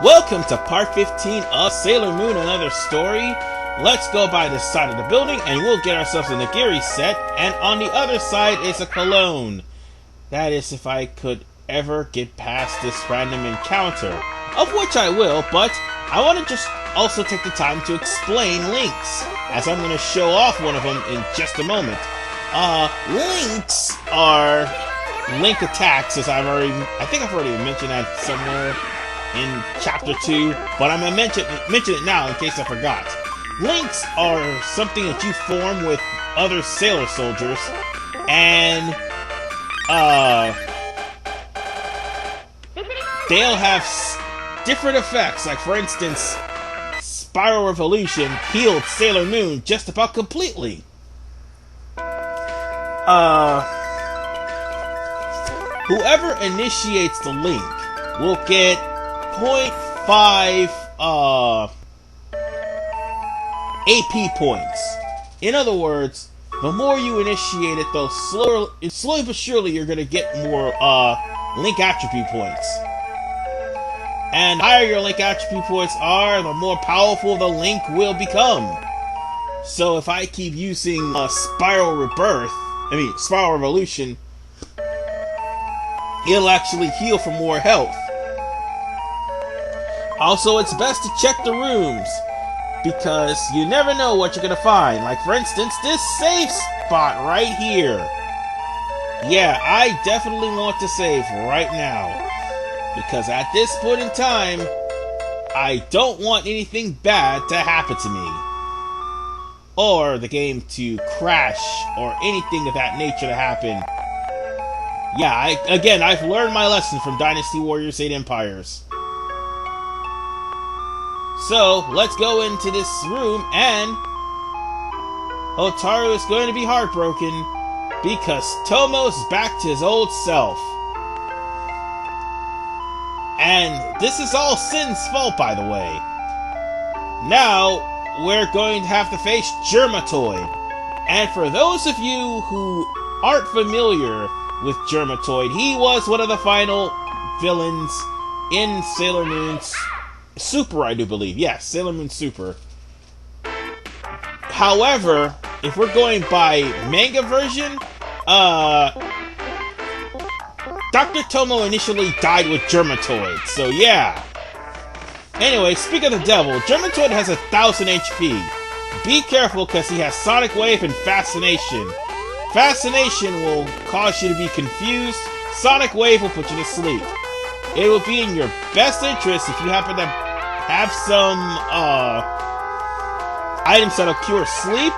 Welcome to part 15 of Sailor Moon, another story. Let's go by this side of the building and we'll get ourselves a Nagiri set, and on the other side is a cologne. That is if I could ever get past this random encounter, of which I will, but I want to just also take the time to explain links, as I'm going to show off one of them in just a moment. Links are link attacks, as I think I've already mentioned that somewhere in chapter 2, but I'm gonna mention it now in case I forgot. Links are something that you form with other sailor soldiers, and they'll have different effects. Like, for instance, Spiral Revolution healed Sailor Moon just about completely. Whoever initiates the link will get 0.5 AP points. In other words, the more you initiate it, the slowly but surely you're going to get more link attribute points. And the higher your link attribute points are, the more powerful the link will become. So if I keep using Spiral Revolution, it'll actually heal for more health. Also, it's best to check the rooms, because you never know what you're gonna find. Like, for instance, this safe spot right here. Yeah, I definitely want to save right now, because at this point in time, I don't want anything bad to happen to me, or the game to crash, or anything of that nature to happen. Yeah, I've learned my lesson from Dynasty Warriors 8 Empires. So, let's go into this room, and Hotaru is going to be heartbroken because Tomo's back to his old self. And this is all Sin's fault, by the way. Now, we're going to have to face Germatoid. And for those of you who aren't familiar with Germatoid, he was one of the final villains in Sailor Moon's Super, I do believe. Yes, Sailor Moon Super. However, if we're going by manga version, Dr. Tomo initially died with Germatoid, so yeah. Anyway, speak of the devil, Germatoid has 1000 HP. Be careful, because he has Sonic Wave and Fascination. Fascination will cause you to be confused. Sonic Wave will put you to sleep. It will be in your best interest if you happen to have some items that'll cure sleep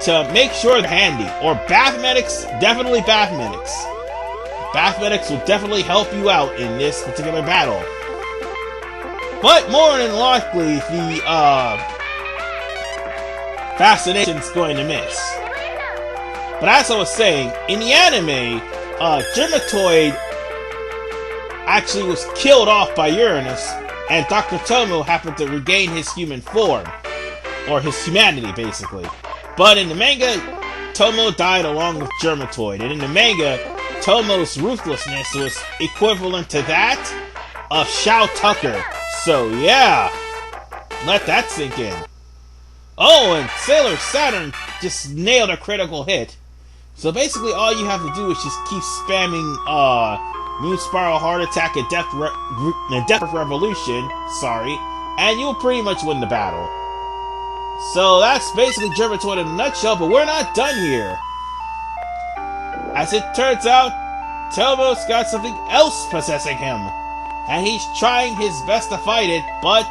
to make sure they're handy. Or bath medics, definitely bath medics. Bath medics will definitely help you out in this particular battle. But more than likely, the Fascination's going to miss. But as I was saying, in the anime, Germatoid actually was killed off by Uranus, and Dr. Tomo happened to regain his human form, or his humanity, basically. But in the manga, Tomo died along with Germatoid, and in the manga, Tomo's ruthlessness was equivalent to that of Shao Tucker. So yeah, let that sink in. Oh, and Sailor Saturn just nailed a critical hit. So basically all you have to do is just keep spamming Moon Spiral Heart Attack and Death Revolution, and you'll pretty much win the battle. So that's basically Germatoid in a nutshell, but we're not done here. As it turns out, Tomo's got something else possessing him, and he's trying his best to fight it, but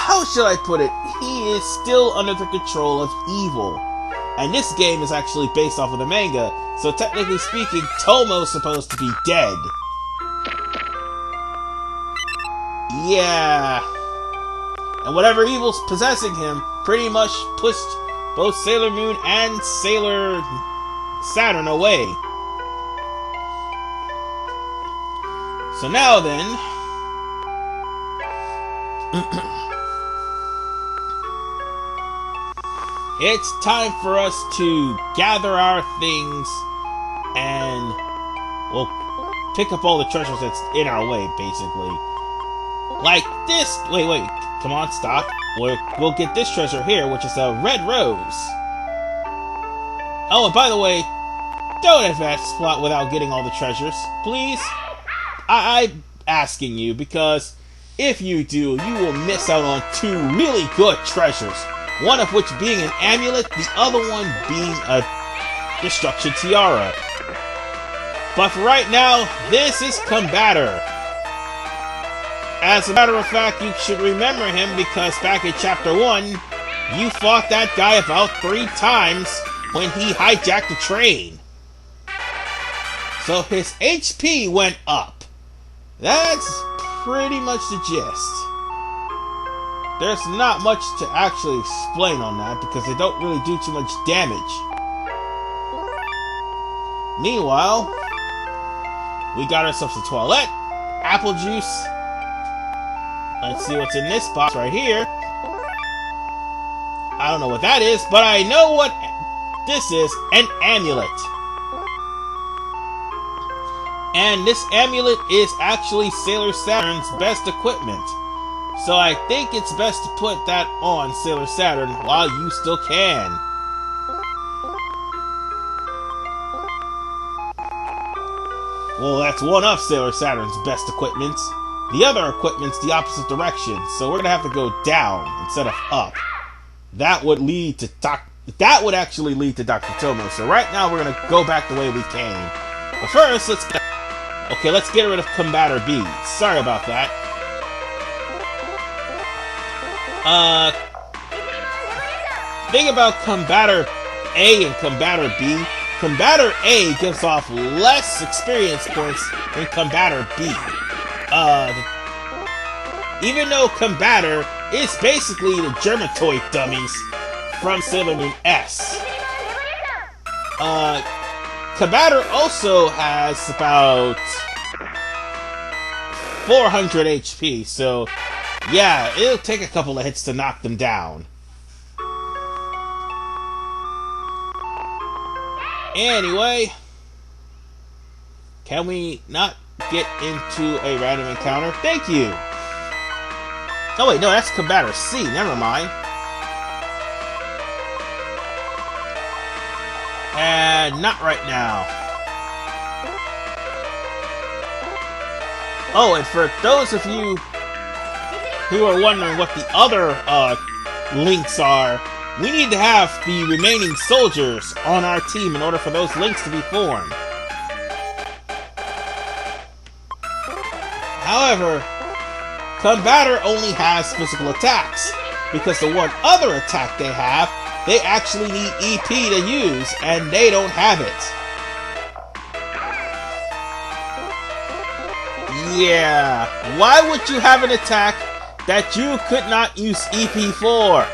how should I put it? He is still under the control of evil. And this game is actually based off of the manga, so technically speaking, Tomo's supposed to be dead. Yeah. And whatever evil's possessing him pretty much pushed both Sailor Moon and Sailor Saturn away. So now then, it's time for us to gather our things and we'll pick up all the treasures that's in our way, basically. Like this. Wait. Come on, stop. We'll get this treasure here, which is a red rose. Oh, and by the way, don't advance this plot without getting all the treasures, please. I'm asking you, because if you do, you will miss out on 2 really good treasures. One of which being an amulet, the other one being a destruction tiara. But for right now, this is Combatter. As a matter of fact, you should remember him because back in Chapter 1, you fought that guy about 3 times when he hijacked a train. So his HP went up. That's pretty much the gist. There's not much to actually explain on that because they don't really do too much damage. Meanwhile, we got ourselves a toilet, apple juice. Let's see what's in this box right here. I don't know what that is, but I know what this is, an amulet. And this amulet is actually Sailor Saturn's best equipment. So I think it's best to put that on Sailor Saturn while you still can. Well, that's one of Sailor Saturn's best equipment. The other equipment's the opposite direction, so we're gonna have to go down instead of up. That would lead to actually lead to Dr. Tomo. So right now we're gonna go back the way we came. But first, let's get rid of Combatter B. Sorry about that. Thing about Combatter A and Combatter B. Combatter A gives off less experience points than Combatter B. Even though Combatter is basically the Germatoid dummies from Sailor Moon S. Combatter also has about 400 HP, so yeah, it'll take a couple of hits to knock them down. Anyway, can we not get into a random encounter? Thank you! Oh wait, no, that's Combatter C, never mind. And not right now. Oh, and for those of you who are wondering what the other links are, we need to have the remaining soldiers on our team in order for those links to be formed. However, Combatter only has physical attacks, because the one other attack they have, they actually need EP to use, and they don't have it. Yeah, why would you have an attack that you could not use EP for?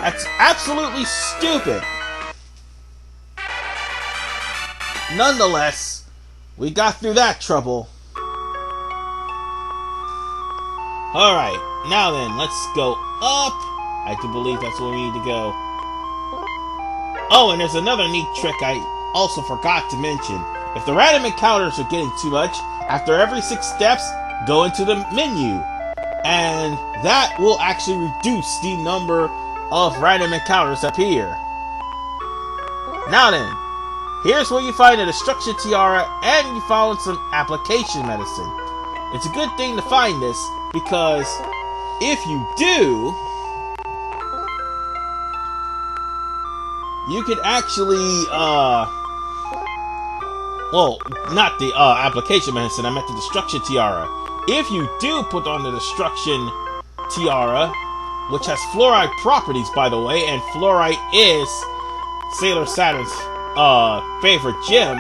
That's absolutely stupid. Nonetheless, we got through that trouble. Alright, now then, let's go up. I do believe that's where we need to go. Oh, and there's another neat trick I also forgot to mention. If the random encounters are getting too much, after every 6 steps, go into the menu. And that will actually reduce the number of random encounters up here. Now then, here's where you find a destruction tiara and you find some application medicine. It's a good thing to find this, because if you do, you could actually, well, not the application medicine, I meant the destruction tiara. If you do put on the destruction tiara, which has fluorite properties, by the way, and fluorite is Sailor Saturn's favorite gem,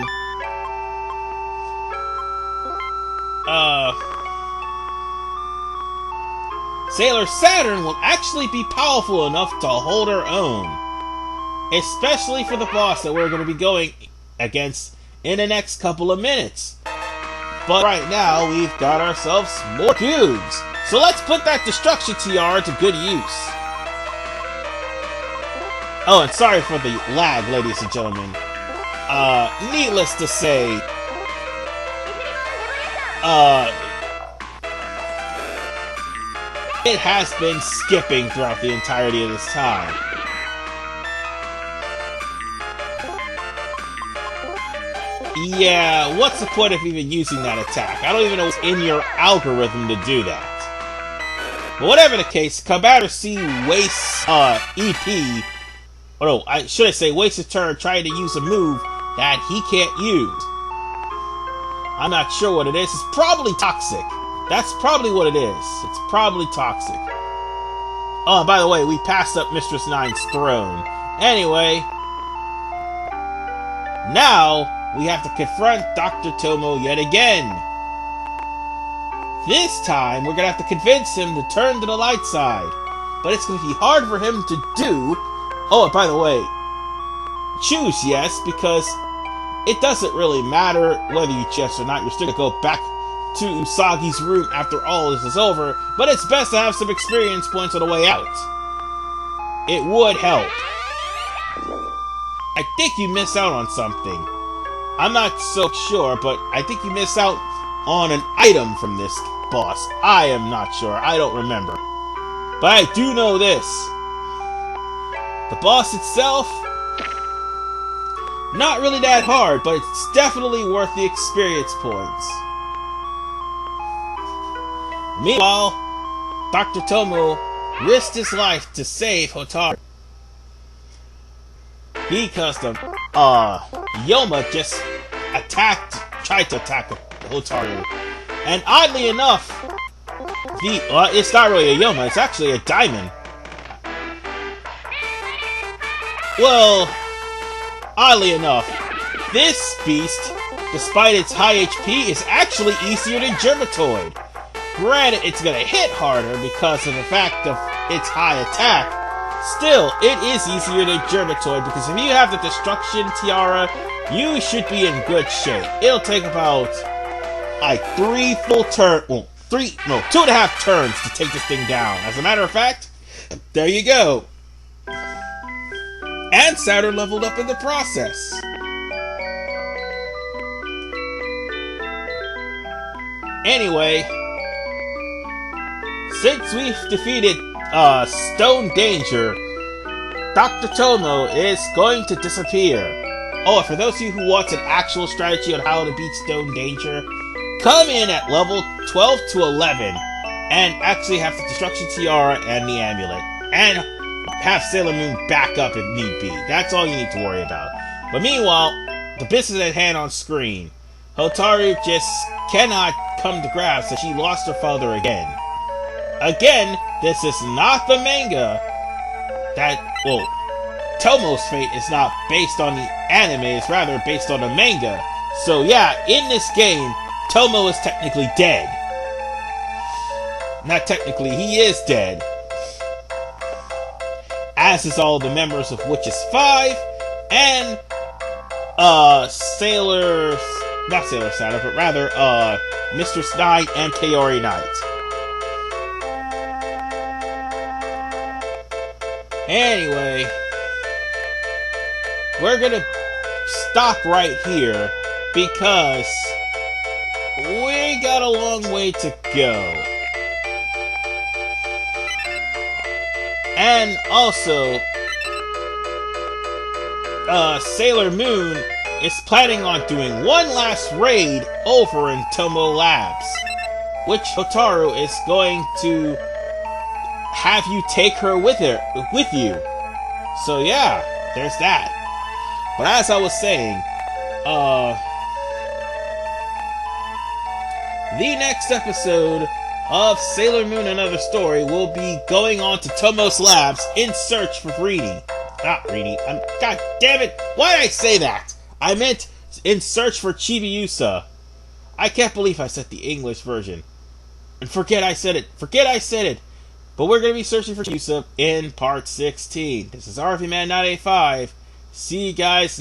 Sailor Saturn will actually be powerful enough to hold her own. Especially for the boss that we're going to be going against in the next couple of minutes. But right now, we've got ourselves more cubes. So let's put that destruction tiara to good use. Oh, and sorry for the lag, ladies and gentlemen. Needless to say, it has been skipping throughout the entirety of this time. Yeah, what's the point of even using that attack? I don't even know what's in your algorithm to do that. But whatever the case, Combatter C wastes, EP, or no, should I say wastes a turn trying to use a move that he can't use. I'm not sure what it is. It's probably toxic. That's probably what it is. It's probably toxic. Oh, by the way, we passed up Mistress Nine's throne. Anyway, now we have to confront Dr. Tomo yet again. This time, we're gonna have to convince him to turn to the light side. But it's gonna be hard for him to do. Oh, and by the way, choose yes, because it doesn't really matter whether you choose or not. You're still gonna go back to Usagi's room after all this is over, but it's best to have some experience points on the way out. It would help. I think you miss out on something. I'm not so sure, but I think you miss out on an item from this boss. I am not sure. I don't remember. But I do know this. The boss itself, not really that hard, but it's definitely worth the experience points. Meanwhile, Dr. Tomo risked his life to save Hotaru. Because the Yoma just tried to attack Hotaru. And oddly enough, it's not really a Yoma, it's actually a diamond. Well, oddly enough, this beast, despite its high HP, is actually easier than Germatoid. Granted, it's gonna hit harder because of the fact of its high attack. Still, it is easier than Germatoid because if you have the Destruction Tiara, you should be in good shape. It'll take about like 3 full turns, well, 2.5 turns to take this thing down. As a matter of fact, there you go. And Saturn leveled up in the process. Anyway, since we've defeated Stone Danger, Dr. Tomo is going to disappear. Oh, and for those of you who want an actual strategy on how to beat Stone Danger, come in at level 12 to 11 and actually have the Destruction Tiara and the Amulet. And have Sailor Moon back up if need be. That's all you need to worry about. But meanwhile, the business at hand on screen. Hotaru just cannot come to grasp that she lost her father again. Again, this is not the manga Tomo's fate is not based on the anime, it's rather based on the manga. So yeah, in this game, Tomo is technically dead. Not technically, he is dead. As is all the members of Witches 5, and, not Sailor Saturn, but rather, Mistress Knight and Kaori Knight. Anyway, we're gonna stop right here, because we got a long way to go. And also, Sailor Moon is planning on doing one last raid over in Tomo Labs, which Hotaru is going to have you take her with you. So yeah, there's that. But as I was saying, the next episode of Sailor Moon and Another Story will be going on to Tomo's Labs in search for Rini. Not Rini. God damn it! Why did I say that? I meant in search for Chibiusa. I can't believe I said the English version. And forget I said it. But we're going to be searching for Chibiusa in part 16. This is RVMan985. See you guys